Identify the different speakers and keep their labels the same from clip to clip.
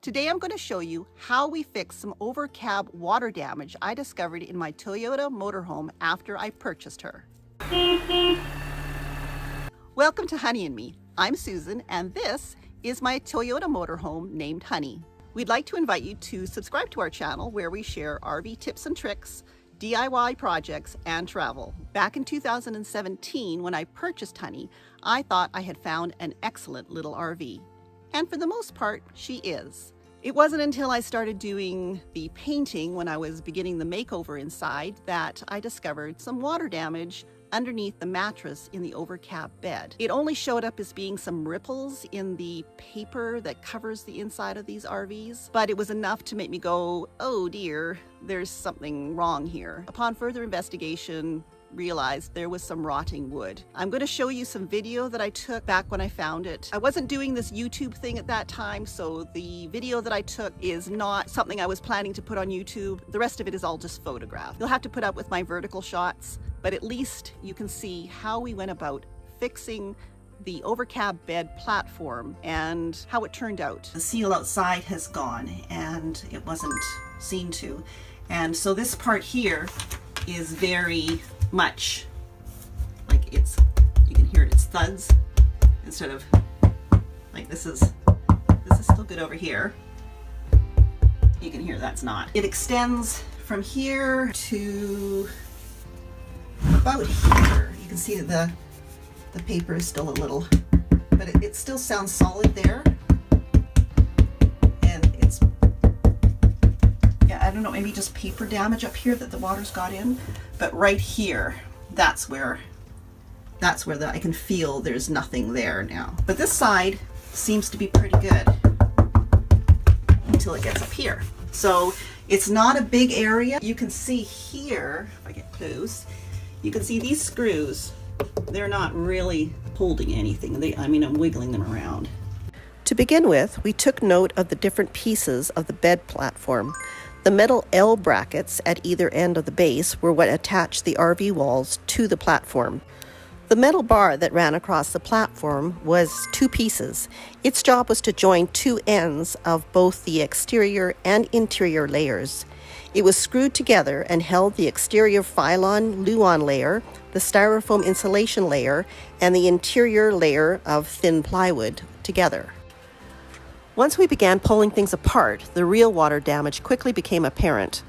Speaker 1: Today I'm going to show you how we fix some over-cab water damage I discovered in my Toyota motorhome after I purchased her. Welcome to Honey and Me. I'm Susan and this is my Toyota motorhome named Honey. We'd like to invite you to subscribe to our channel where we share RV tips and tricks, DIY projects, and travel. Back in 2017 when I purchased Honey, I thought I had found an excellent little RV. And for the most part, she is. It wasn't until I started doing the painting when I was beginning the makeover inside that I discovered some water damage underneath the mattress in the overcab bed. It only showed up as being some ripples in the paper that covers the inside of these RVs, but it was enough to make me go, oh dear, there's something wrong here. Upon further investigation, realized there was some rotting wood. I'm going to show you some video that I took back when I found it. I wasn't doing this YouTube thing at that time, so the video that I took is not something I was planning to put on YouTube. The rest of it is all just photographed. You'll have to put up with my vertical shots, but at least you can see how we went about fixing the overcab bed platform and how it turned out. The seal outside has gone and it wasn't seen to. And so this part here is very much like you can hear it's thuds instead of like this is still good over here. You can hear that's not. It extends from here to about here. You can see that the paper is still a little, but it still sounds solid there. And it's, yeah, I don't know, maybe just paper damage up here that the water's got in. But right here, that's where I can feel there's nothing there now. But this side seems to be pretty good until it gets up here. So it's not a big area. You can see here, if I get close, you can see these screws, they're not really holding anything. I'm wiggling them around.
Speaker 2: To begin with, we took note of the different pieces of the bed platform. The metal L brackets at either end of the base were what attached the RV walls to the platform. The metal bar that ran across the platform was 2 pieces. Its job was to join 2 ends of both the exterior and interior layers. It was screwed together and held the exterior Phylon-Luan layer, the styrofoam insulation layer, and the interior layer of thin plywood together. Once we began pulling things apart, the real water damage quickly became apparent.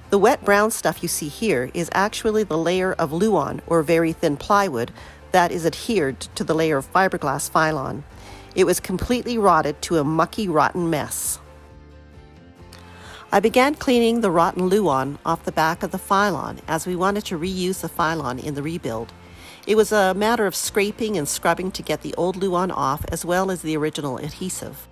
Speaker 2: The wet brown stuff you see here is actually the layer of Luan, or very thin plywood, that is adhered to the layer of fiberglass Phylon. It was completely rotted to a mucky, rotten mess. I began cleaning the rotten Luan off the back of the Phylon as we wanted to reuse the Phylon in the rebuild. It was a matter of scraping and scrubbing to get the old Luan off as well as the original adhesive.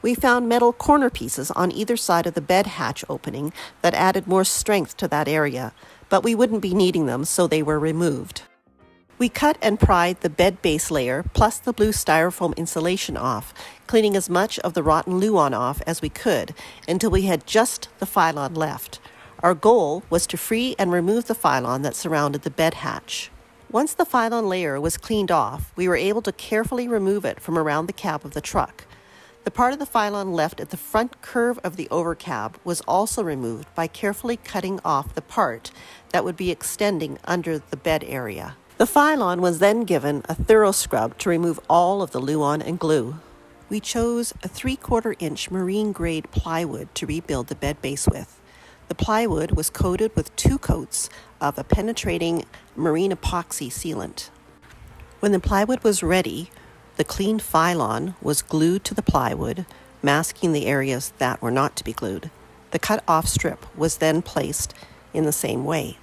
Speaker 2: We found metal corner pieces on either side of the bed hatch opening that added more strength to that area, but we wouldn't be needing them, so they were removed. We cut and pried the bed base layer plus the blue styrofoam insulation off, cleaning as much of the rotten Luan off as we could until we had just the Phylon left. Our goal was to free and remove the Phylon that surrounded the bed hatch. Once the Phylon layer was cleaned off, we were able to carefully remove it from around the cab of the truck. The part of the Phylon left at the front curve of the overcab was also removed by carefully cutting off the part that would be extending under the bed area. The Phylon was then given a thorough scrub to remove all of the Luan and glue. We chose a 3/4 inch marine grade plywood to rebuild the bed base with. The plywood was coated with 2 coats of a penetrating marine epoxy sealant. When the plywood was ready, the cleaned Phylon was glued to the plywood, masking the areas that were not to be glued. The cut-off strip was then placed in the same way.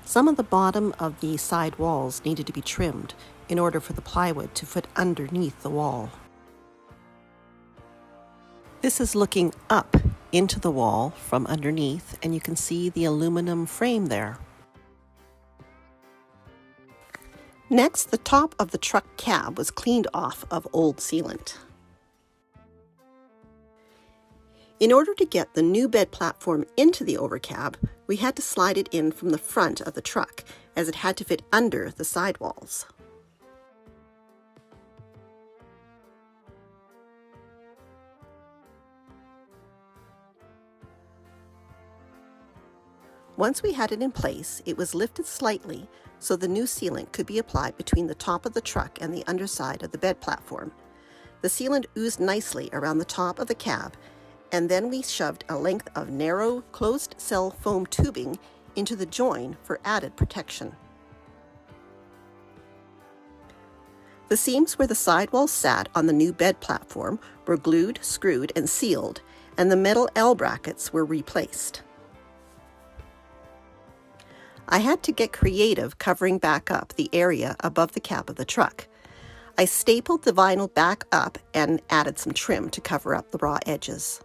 Speaker 2: Some of the bottom of the side walls needed to be trimmed in order for the plywood to fit underneath the wall. This is looking up into the wall from underneath, and you can see the aluminum frame there. Next, the top of the truck cab was cleaned off of old sealant. In order to get the new bed platform into the overcab, we had to slide it in from the front of the truck, as it had to fit under the sidewalls. Once we had it in place, it was lifted slightly so the new sealant could be applied between the top of the truck and the underside of the bed platform. The sealant oozed nicely around the top of the cab, and then we shoved a length of narrow, closed-cell foam tubing into the join for added protection. The seams where the sidewalls sat on the new bed platform were glued, screwed, and sealed, and the metal L brackets were replaced. I had to get creative covering back up the area above the cab of the truck. I stapled the vinyl back up and added some trim to cover up the raw edges.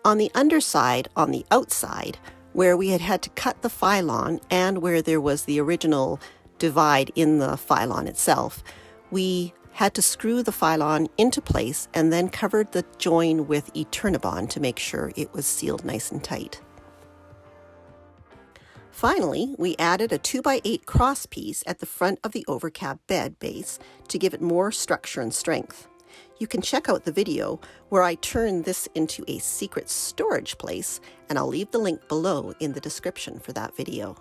Speaker 2: On the underside, on the outside, where we had to cut the phylon and where there was the original divide in the phylon itself, we had to screw the phylon into place and then covered the join with Eternabond to make sure it was sealed nice and tight. Finally, we added a 2x8 cross piece at the front of the overcab bed base to give it more structure and strength. You can check out the video where I turn this into a secret storage place, and I'll leave the link below in the description for that video.